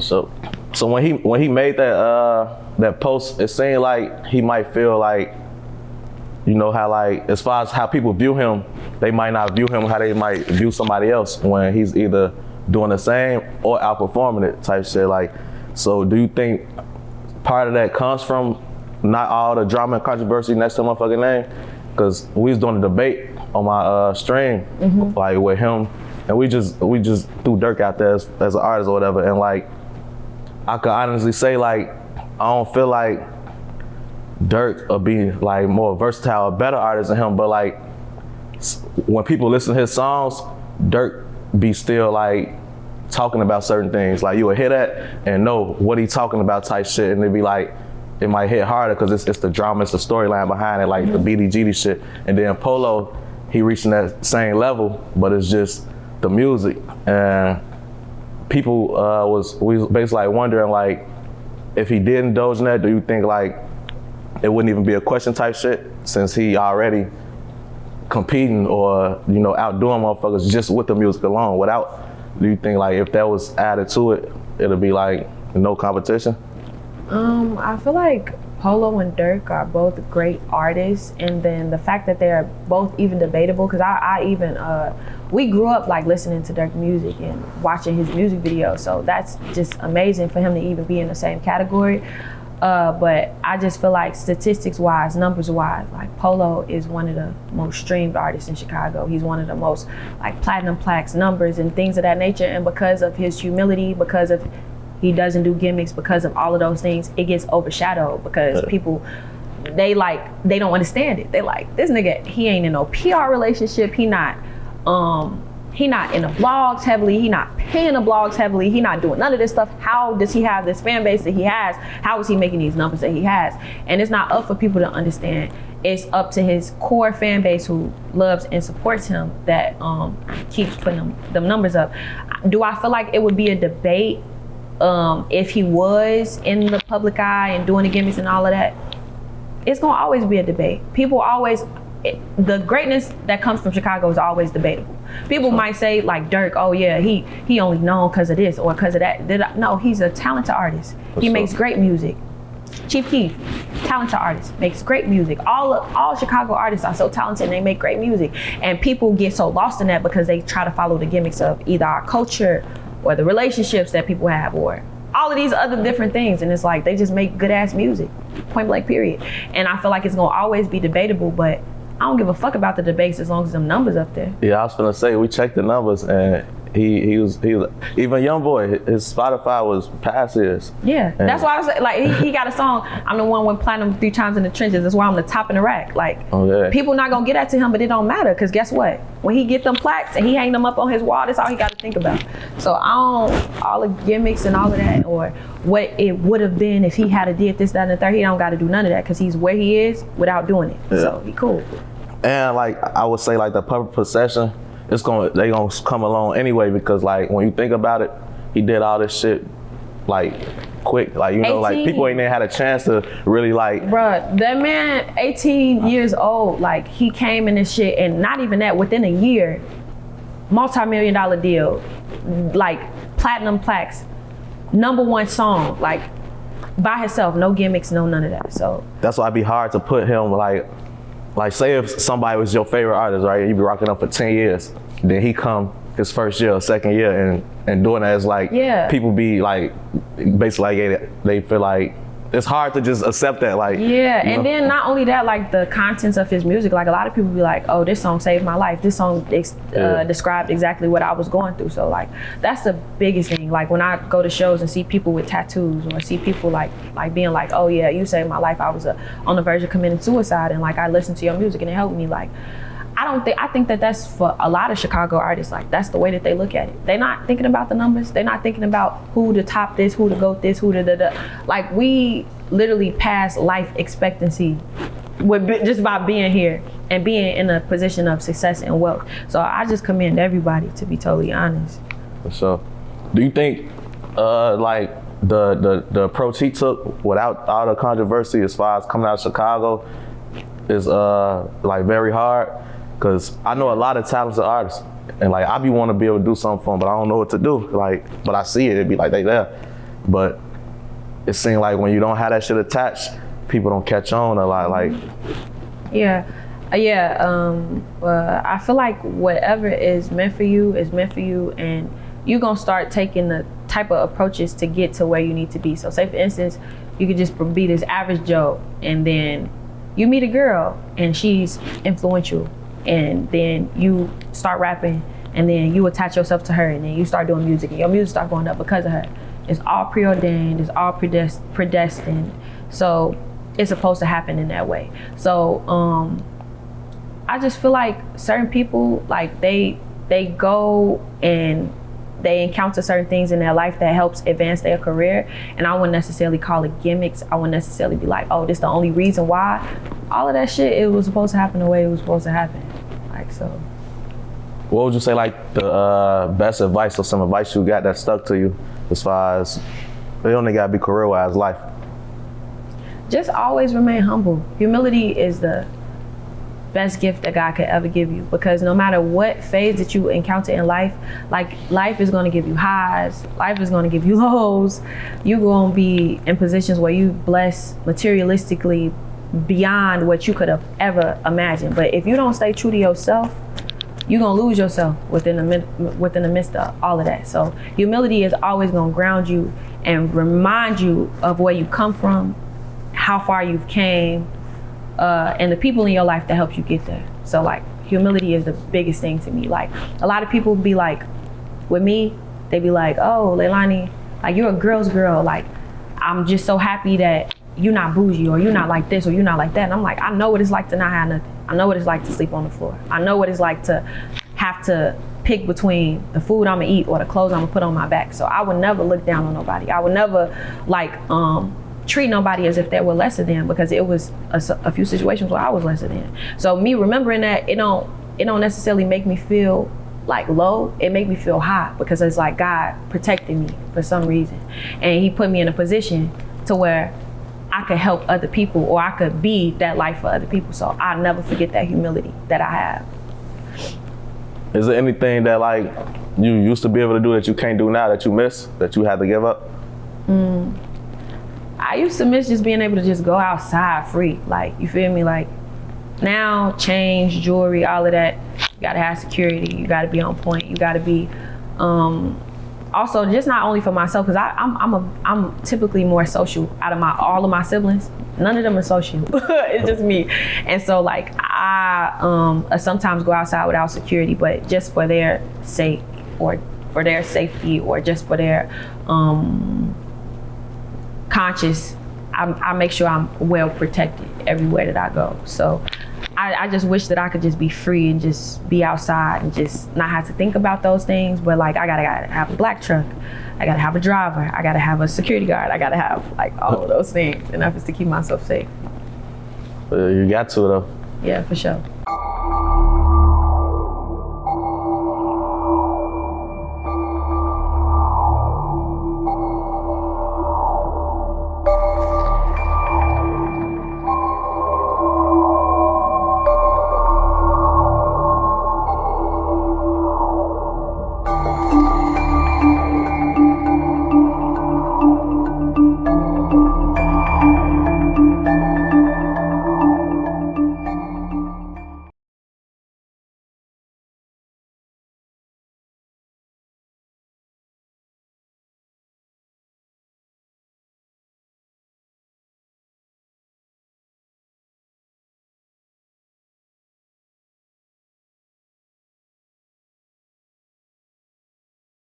So when he made that post, it seemed like he might feel like, you know, how like, as far as how people view him, they might not view him how they might view somebody else when he's either doing the same or outperforming it type shit. Like, so do you think part of that comes from not all the drama and controversy next to my fucking name? Because we was doing a debate on my stream, like with him, and we just threw Durk out there as an artist or whatever, and like, I could honestly say, like, I don't feel like Durk will be like more versatile, a better artist than him, but like, when people listen to his songs, Durk be still like talking about certain things. Like, you would hear that and know what he talking about type shit, and it'd be like, it might hit harder because it's the drama, it's the storyline behind it, like the BDGD shit. And then Polo, he reaching that same level, but it's just the music. And people we was basically like wondering, like, if he did indulge in that, do you think like it wouldn't even be a question type shit, since he already competing or, you know, outdoing motherfuckers just with the music alone? Without, do you think like if that was added to it, it'll be like no competition? I feel like Polo and Durk are both great artists, and then the fact that they are both even debatable, because I even we grew up like listening to Durk music and watching his music videos, so that's just amazing for him to even be in the same category. But I just feel like statistics wise, numbers wise, like Polo is one of the most streamed artists in Chicago. He's one of the most like platinum plaques, numbers and things of that nature, and because of his humility, because of he doesn't do gimmicks, because of all of those things, it gets overshadowed because people, they don't understand it. They like, this nigga, he ain't in no PR relationship. He not in the blogs heavily. He not paying the blogs heavily. He not doing none of this stuff. How does he have this fan base that he has? How is he making these numbers that he has? And it's not up for people to understand. It's up to his core fan base who loves and supports him that keeps putting them numbers up. Do I feel like it would be a debate if he was in the public eye and doing the gimmicks and all of that? It's gonna always be a debate. People always, the greatness that comes from Chicago is always debatable. People might say like Durk, oh yeah, he only known because of this or because of that. No, he's a talented artist. He makes great music. Chief Keef, talented artist, makes great music. All Chicago artists are so talented and they make great music. And people get so lost in that because they try to follow the gimmicks of either our culture or the relationships that people have, or all of these other different things. And it's like, they just make good ass music, point blank period. And I feel like it's gonna always be debatable, but I don't give a fuck about the debates as long as them numbers up there. Yeah, I was gonna say, we checked the numbers and he was even Young Boy, his Spotify was past his. Yeah, that's why I was like, he got a song, I'm the one with platinum 3 times in the trenches, that's why I'm the top in the rack. Like, people not gonna get that to him, but it don't matter, because guess what? When he get them plaques and he hang them up on his wall, that's all he gotta think about. So all the gimmicks and all of that, or what it would have been if he had a did this, that, and the third, he don't gotta do none of that, because he's where he is without doing it. Yeah. So he cool. And like, I would say like the public perception, they gonna come along anyway, because like when you think about it, he did all this shit like quick, like, you know, 18. Like people ain't even had a chance to really like. Bruh, that man, 18 years old, like he came in this shit, and not even that, within a year, multi-million-dollar deal, like platinum plaques, #1 song, like by himself, no gimmicks, no none of that. So that's why it'd be hard to put him like say if somebody was your favorite artist, right? You be rocking up for 10 years, then he come his first year or second year and doing that is like, people be like, basically like they feel like it's hard to just accept that, like. Yeah, and then not only that, like the contents of his music, like a lot of people be like, oh, this song saved my life. This song described exactly what I was going through. So like, that's the biggest thing. Like when I go to shows and see people with tattoos, or see people like being like, oh yeah, you saved my life. I was on the verge of committing suicide, and like I listened to your music and it helped me. Like, I think that that's for a lot of Chicago artists, like that's the way that they look at it. They're not thinking about the numbers. They're not thinking about who to top this, who to go this, who to da. Like we literally pass life expectancy with just by being here and being in a position of success and wealth. So I just commend everybody, to be totally honest. For sure. Do you think like the approach he took without all the controversy as far as coming out of Chicago is like very hard? Because I know a lot of talented artists, and like I be want to be able to do something for them, but I don't know what to do. Like, but I see it be like they there. but it seems like when you don't have that shit attached, people don't catch on a lot. Like, yeah. I feel like whatever is meant for you is meant for you, and you're gonna start taking the type of approaches to get to where you need to be. So say for instance, you could just be this average Joe, and then you meet a girl and she's influential, and then you start rapping, and then you attach yourself to her, and then you start doing music, and your music start going up because of her. It's all preordained, it's all predestined. So it's supposed to happen in that way. So I just feel like certain people, like they go and they encounter certain things in their life that helps advance their career, and I wouldn't necessarily call it gimmicks. I wouldn't necessarily be like, oh, this the only reason why. All of that shit, it was supposed to happen the way it was supposed to happen. Like, so. What would you say like the best advice or some advice you got that stuck to you as far as, it only gotta be career-wise, life? Just always remain humble. Humility is the best gift that God could ever give you, because no matter what phase that you encounter in life, like life is going to give you highs, life is going to give you lows. You're going to be in positions where you bless materialistically beyond what you could have ever imagined. But if you don't stay true to yourself, you're going to lose yourself within the midst of all of that. So humility is always going to ground you and remind you of where you come from, how far you've came, and the people in your life that helped you get there. So like humility is the biggest thing to me. Like a lot of people be like, with me, they be like, oh, Leilani, like you're a girl's girl. Like I'm just so happy that you're not bougie, or you're not like this, or you're not like that. And I'm like, I know what it's like to not have nothing. I know what it's like to sleep on the floor. I know what it's like to have to pick between the food I'm gonna eat or the clothes I'm gonna put on my back. So I would never look down on nobody. I would never like treat nobody as if they were lesser than, because it was a few situations where I was lesser than. So me remembering that, it don't necessarily make me feel like low. It make me feel high, because it's like God protected me for some reason, and He put me in a position to where I could help other people, or I could be that light for other people. So I'll never forget that humility that I have. Is there anything that like you used to be able to do that you can't do now, that you miss, that you had to give up? I used to miss just being able to just go outside free. Like, you feel me? Like now, change, jewelry, all of that, you gotta have security. You gotta be on point. You gotta be, also just not only for myself, because I'm typically more social out of all of my siblings. None of them are social. It's just me. And so like I sometimes go outside without security, but just for their sake, or for their safety, or just for their conscious, I make sure I'm well protected everywhere that I go. So I just wish that I could just be free and just be outside and just not have to think about those things. But like, I gotta have a black truck, I gotta have a driver, I gotta have a security guard, I gotta have like all of those things, enough is to keep myself safe. You got to though. Yeah, for sure.